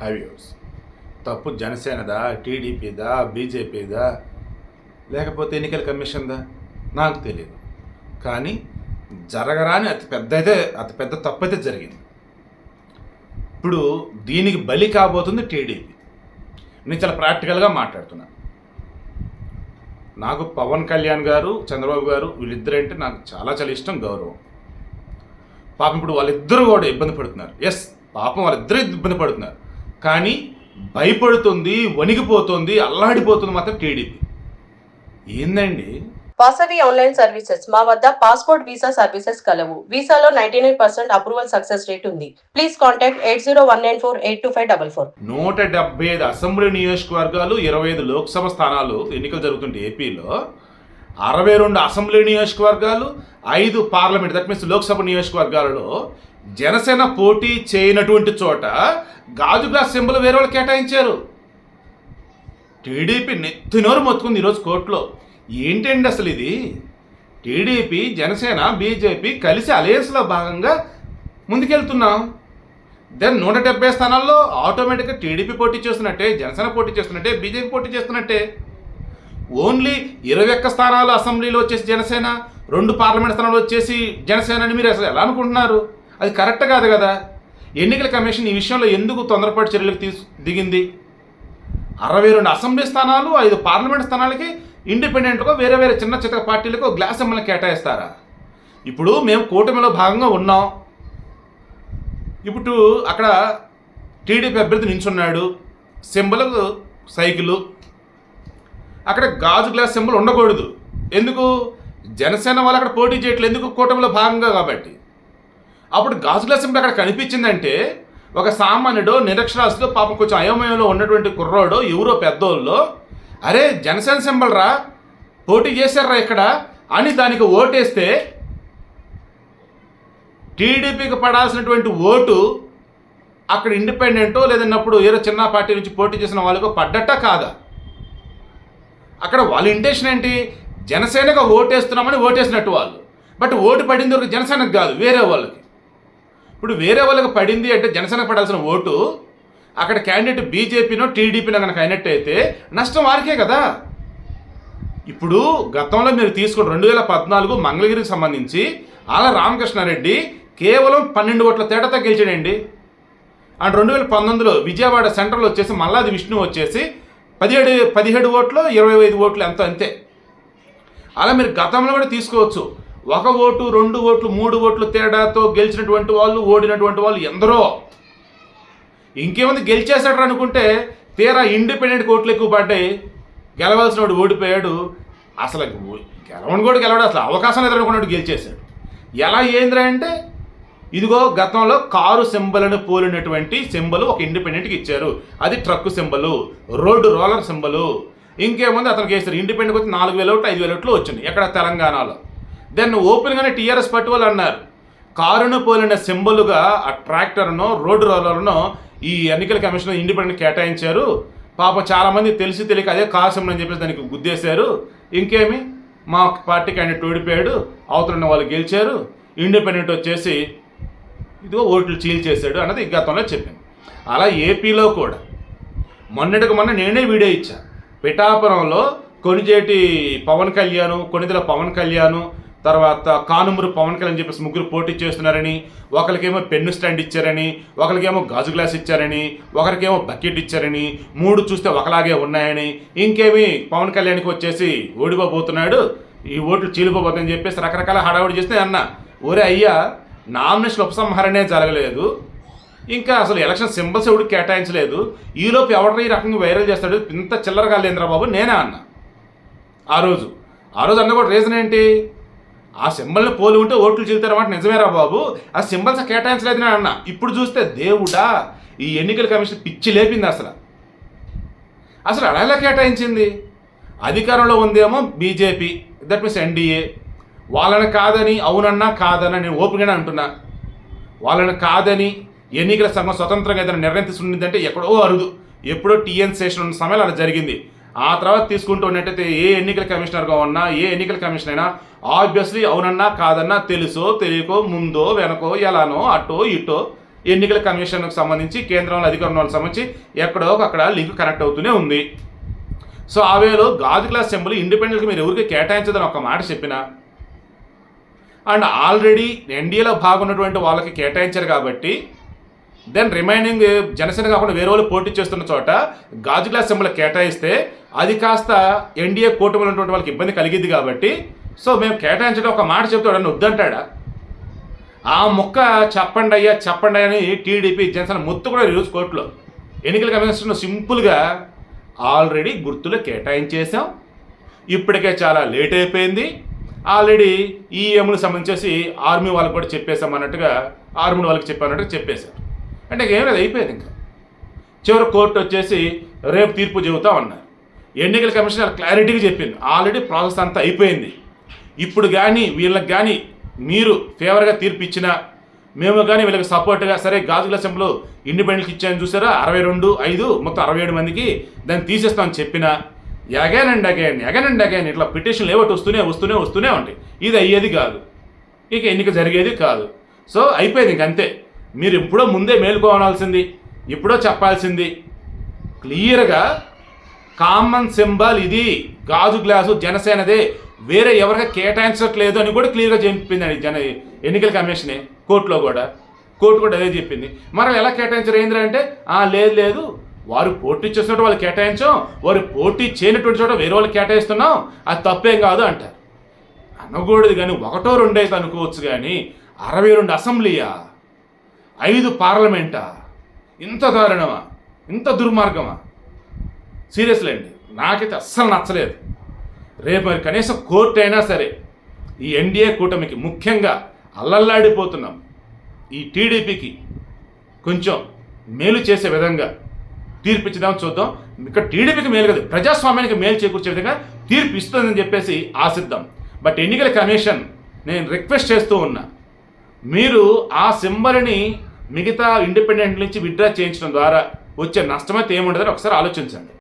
హైవ్యూస్ తప్పు జనసేనదా, టీడీపీదా, బీజేపీదా, లేకపోతే ఎన్నికల కమిషన్దా నాకు తెలియదు. కానీ జరగరాని అతి పెద్ద తప్పు అయితే జరిగింది. ఇప్పుడు దీనికి బలి కాబోతుంది టీడీపీ. నేను చాలా ప్రాక్టికల్గా మాట్లాడుతున్నాను. నాకు పవన్ కళ్యాణ్ గారు, చంద్రబాబు గారు వీళ్ళిద్దరంటే నాకు చాలా చాలా ఇష్టం, గౌరవం. పాపం ఇప్పుడు వాళ్ళిద్దరూ కూడా ఇబ్బంది పడుతున్నారు. పాపం వాళ్ళిద్దరూ ఇబ్బంది పడుతున్నారు. కానీ భయపడుతుంది, వణిగిపోతుంది, అల్లాడిపోతుంది మాత్రం టీడీపీ. ఏందండి? Vasavi online services. మా వద్ద పాస్పోర్ట్ వీసా సర్వీసెస్ కలవు. వీసాలో 99% అప్రూవల్ సక్సెస్ రేట్ ఉంది. Please contact 8019482544. 175 అసెంబ్లీ నియోజకవర్గాలు, 25 లోక్సభ స్థానాలు ఎన్నికలు జరుగుతుంటే ఏపీలో 62 అసెంబ్లీ నియోజకవర్గాలు, 5 పార్లమెంట్, దట్ మీన్స్ లోక్సభ నియోజకవర్గాలలో జనసేన పోటీ చేయనటువంటి చోట గాజు గ్లాస్ సింబల్ వేరే వాళ్ళు కేటాయించారు. టీడీపీ నెత్తినోరు మొత్తుకుంది ఈరోజు కోర్టులో. ఏంటండి అసలు ఇది? టీడీపీ, జనసేన, బీజేపీ కలిసి అలయన్స్లో భాగంగా ముందుకెళ్తున్నాం. దెన్ 170 స్థానాల్లో ఆటోమేటిక్గా టీడీపీ పోటీ చేస్తున్నట్టే, జనసేన పోటీ చేస్తున్నట్టే, బీజేపీ పోటీ చేస్తున్నట్టే. ఓన్లీ 21 స్థానాలు అసెంబ్లీలో వచ్చేసి జనసేన, 2 పార్లమెంట్ స్థానాలు వచ్చేసి జనసేన అని మీరు అసలు ఎలా అనుకుంటున్నారు? అది కరెక్ట్ కాదు కదా. ఎన్నికల కమిషన్ ఈ విషయంలో ఎందుకు తొందరపాటు చర్యలకు దిగింది? 62 అసెంబ్లీ స్థానాలు, 5 పార్లమెంట్ స్థానాలకి ఇండిపెండెంట్గా వేరే వేరే చిన్న చిన్న పార్టీలకు గ్లాస్ సింబల్ని కేటాయిస్తారా? ఇప్పుడు మేము కూటమిలో భాగంగా ఉన్నాం. ఇప్పుడు అక్కడ టీడీపీ అభ్యర్థి నించున్నాడు, సింబల్ సైకిలు. అక్కడ గాజు గ్లాస్ సింబల్ ఉండకూడదు. ఎందుకు? జనసేన వాళ్ళు అక్కడ పోటీ చేయట్లేదు. ఎందుకు? కూటమిలో భాగంగా కాబట్టి. అప్పుడు గాజు గ్లాస్ సింబల్ అక్కడ కనిపించిందంటే ఒక సామాన్యుడో, నిరక్షరాస్యుడో, పాపం కొంచెం అయోమయంలో ఉన్నటువంటి కుర్రోడో, ఎవరో పెద్దోళ్ళో, అరే జనసేన సింబల్ రా, పోటీ చేశారా ఇక్కడ అని దానికి ఓటేస్తే టీడీపీకి పడాల్సినటువంటి ఓటు అక్కడ ఇండిపెండెంటో లేదన్నప్పుడు ఏదో చిన్న పార్టీ నుంచి పోటీ చేసిన వాళ్ళకు పడ్డట్ట కాదా? అక్కడ వాళ్ళ ఇంటెన్షన్ ఏంటి? జనసేనగా ఓటేస్తున్నామని ఓటేసినట్టు వాళ్ళు. బట్ ఓటు పడింది ఒక జనసేనకు కాదు, వేరే వాళ్ళకి. ఇప్పుడు వేరే వాళ్ళకి పడింది అంటే జనసేనకు పడాల్సిన ఓటు అక్కడ క్యాండిడేట్ బీజేపీనో టీడీపీనో కనుక అయినట్టయితే నష్టం వారికే కదా. ఇప్పుడు గతంలో మీరు తీసుకుని 2014 మంగళగిరికి సంబంధించి ఆల రామకృష్ణారెడ్డి కేవలం 12 ఓట్ల తేడాతో గెలిచాడండి. అండ్ 2019లో విజయవాడ సెంట్రల్ వచ్చేసి మల్లాది విష్ణు వచ్చేసి 17 ఓట్లు, 25 ఓట్లు అంతే. అలా మీరు గతంలో కూడా తీసుకోవచ్చు. 1 ఓటు, 2 ఓట్లు, 3 ఓట్లు తేడాతో గెలిచినటువంటి వాళ్ళు, ఓడినటువంటి వాళ్ళు ఎందరో. ఇంకేముంది, గెలిచేశాడు అనుకుంటే తీరా ఇండిపెండెంట్ ఓట్లు ఎక్కువ పడ్డాయి, గెలవాల్సిన వాడు ఓడిపోయాడు. అసలు గెలవని కూడా గెలవడం అసలు అవకాశం లేదనుకున్నాడు, గెలిచేశాడు. ఎలా ఏంద్రా అంటే ఇదిగో గతంలో కారు సింబల్ని పోలినటువంటి సింబల్ ఒక ఇండిపెండెంట్కి ఇచ్చారు. అది truck symbol, road roller symbol. ఇంకేముంది, అతనికి వేస్తారు. ఇండిపెండెంట్కి వచ్చి 4,000 ఓట్లు, 5,000 ఓట్లు వచ్చింది ఎక్కడ? తెలంగాణలో. దెన్ ఓపెన్గానే టీఆర్ఎస్ పార్టీ వాళ్ళు అన్నారు, కారును పోలిన సింబలుగా ఆ ట్రాక్టర్ను, రోడ్డు రోలర్ను ఈ ఎన్నికల కమిషన్ ఇండిపెండెంట్ కేటాయించారు. పాపం చాలామంది తెలిసి తెలియక అదే కారు సింబల్ అని చెప్పేసి దానికి గుద్దేశారు. ఇంకేమి, మా పార్టీ క్యాండిడేట్ ఓడిపోయాడు, అవతల వాళ్ళు గెలిచారు, ఇండిపెండెంట్ వచ్చేసి ఇదిగో ఓట్లు చీల్చేశాడు అన్నది గతంలో చెప్పింది. అలా ఏపీలో కూడా మొన్నటికి మొన్న నేనే వీడియో ఇచ్చా. పిఠాపురంలో కొనిజేటి పవన్ కళ్యాణ్, కొనిదెల పవన్ కళ్యాణ్, తర్వాత కానుమూరు పవన్ కళ్యాణ్ చెప్పేసి ముగ్గురు పోటీ చేస్తున్నారని, ఒకరికేమో పెన్ను స్టాండ్ ఇచ్చారని, ఒకరికేమో గాజు గ్లాస్ ఇచ్చారని, ఒకరికేమో బకెట్ ఇచ్చారని, 3 చూస్తే ఒకలాగే ఉన్నాయని, ఇంకేమి పవన్ కళ్యాణ్కి వచ్చేసి ఓడిపోబోతున్నాడు, ఈ ఓట్లు చీలిపోబోతుందని చెప్పేసి రకరకాల హడావుడి చేస్తే అన్న, ఒరే అయ్యా, నామినేషన్ ఉపసంహరణే జరగలేదు, ఇంకా అసలు ఎలక్షన్ సింబల్స్ ఎవడు కేటాయించలేదు, ఈలోపు ఎవరు ఈ రకంగా వైరల్ చేస్తాడు, ఇంత చిల్లరగా లేదురా బాబు నేనే అన్న ఆ రోజు అన్న కూడా. రీజన్ ఏంటి? ఆ సింబల్ని పోలి ఉంటే ఓట్లు చీలుతారన్నమాట. నిజమేరా బాబు, ఆ సింబల్స్ కేటాయించలేదని అన్న. ఇప్పుడు చూస్తే దేవుడా, ఈ ఎన్నికల కమిషన్ పిచ్చి లేపింది. అసలు అలా కేటాయించింది? అధికారంలో ఉందేమో బీజేపీ, దట్ మీన్స్ ఎన్డీఏ. వాళ్ళని కాదని, అవునన్నా కాదన్నా నేను ఓపెన్గానే అంటున్నా, వాళ్ళని కాదని ఎన్నికల సంఘం స్వతంత్రంగా ఏదైనా నిర్ణయం తీసుకుంటుందంటే ఎక్కడో అరుదు. ఎప్పుడో టీఎన్ సెషన్ ఉన్న సమయంలో అలా జరిగింది. ఆ తర్వాత తీసుకుంటూ ఉన్నట్టయితే ఏ ఎన్నికల కమిషనర్గా ఉన్నా, ఏ ఎన్నికల కమిషన్ అయినా ఆబ్వియస్లీ అవునన్నా కాదన్నా, తెలుసో తెలియకో, ముందో వెనకో, ఎలానో అటో ఇటో ఎన్నికల కమిషన్కు సంబంధించి కేంద్రంలో అధికారం వాళ్ళకి సంబంధించి ఎక్కడో అక్కడ లింక్ కనెక్ట్ అవుతూనే ఉంది. సో ఆ వేలో గాజు గ్లాస్ సింబల్ ఇండిపెండెంట్గా మీరు ఎవరికి కేటాయించదని ఒక మాట చెప్పిన, అండ్ ఆల్రెడీ ఎన్డీఏలో భాగమైనటువంటి వాళ్ళకి కేటాయించారు కాబట్టి దెన్ రిమైనింగ్ జనసేన కాకుండా వేరే వాళ్ళు పోటీ చేస్తున్న చోట గాజు గ్లాస్ సింబల్ కేటాయిస్తే అది కాస్త ఎన్డీఏ కూటమిలో ఉన్నటువంటి వాళ్ళకి ఇబ్బంది కలిగింది కాబట్టి సో మేము కేటాయించడం ఒక మాట చెప్తే వాడని వద్దంటాడా? ఆ ముక్క చెప్పండి అయ్యా అని టీడీపీ జనసేన మొత్తం కూడా ఈరోజు కోర్టులో ఎన్నికల కమిషన్ సింపుల్గా ఆల్రెడీ గుర్తులు కేటాయించేసాం, ఇప్పటికే చాలా లేట్ అయిపోయింది, ఆల్రెడీ ఈఎంలు సంబంధించేసి ఆర్మీ వాళ్ళకి కూడా చెప్పేసాం అన్నట్టుగా ఆర్మీ వాళ్ళకి చెప్పానట్టుగా చెప్పేశారు. అంటే ఇంకేం లేదు, అయిపోయింది. ఇంకా చివరి కోర్టు వచ్చేసి రేపు తీర్పు చెబుతా ఉన్నారు. ఎన్నికల కమిషన్ క్లారిటీగా చెప్పింది ఆల్రెడీ ప్రాసెస్ అంతా అయిపోయింది. ఇప్పుడు కానీ వీళ్ళకి కానీ మీరు ఫేవర్గా తీర్పు ఇచ్చినా మేము కానీ వీళ్ళకి సపోర్ట్గా సరే గాజు గ్లాస్ సింబల్ ఇండిపెండెంట్కి ఇచ్చాయని చూసారా 62 మొత్తం 67 మందికి దాన్ని తీసేస్తామని చెప్పినా అగైన్ అండ్ అగైన్ ఇట్లా పిటిషన్లు ఏవటి వస్తూనే ఉంటాయి. ఇది అయ్యేది కాదు, ఇక ఎన్నిక జరిగేది కాదు. సో అయిపోయింది ఇంకంతే. మీరు ఎప్పుడో ముందే మేలుకోవాల్సింది, ఎప్పుడో చెప్పాల్సింది క్లియర్గా కామన్ సింబల్ ఇది, గాజు గ్లాసు జనసేనదే, వేరే ఎవరికి కేటాయించట్లేదు అని కూడా క్లియర్గా చెప్పిందండి ఎన్నికల కమిషనే కోర్టులో కూడా. కోర్టు కూడా అదే చెప్పింది. మరి ఎలా కేటాయించారు ఏంటంటే లేదు వారు పోటీ చేస్తున్నట్టు వాళ్ళు కేటాయించాం, వారు పోటీ చేయనటువంటి చోట వేరే వాళ్ళు కేటాయిస్తున్నాం, అది తప్పేం కాదు అంటారు. అనకూడదు కానీ 1, 2 అయితే అనుకోవచ్చు కానీ 62 అసెంబ్లీయా, 5 పార్లమెంటా, ఇంత దారుణమా, ఇంత దుర్మార్గమా? సీరియస్లీ అండి, నాకైతే అస్సలు నచ్చలేదు. రేపు మరి కనీసం కోర్టు అయినా సరే ఈ ఎన్డీఏ కూటమికి ముఖ్యంగా అల్లల్లాడిపోతున్నాం ఈ టీడీపీకి కొంచెం మేలు చేసే విధంగా తీర్పు ఇచ్చేదామని చూద్దాం. ఇక్కడ టీడీపీకి మేలు కదా, ప్రజాస్వామ్యానికి మేలు చేకూర్చే విధంగా తీర్పు ఇస్తుందని చెప్పేసి ఆశిద్దాం. బట్ ఎన్నికల కమిషన్ నేను రిక్వెస్ట్ చేస్తూ ఉన్నా, మీరు ఆ సింబల్ని మిగతా ఇండిపెండెంట్ నుంచి విత్డ్రా చేయించడం ద్వారా వచ్చే నష్టమైతే ఏముండదని ఒకసారి ఆలోచించండి.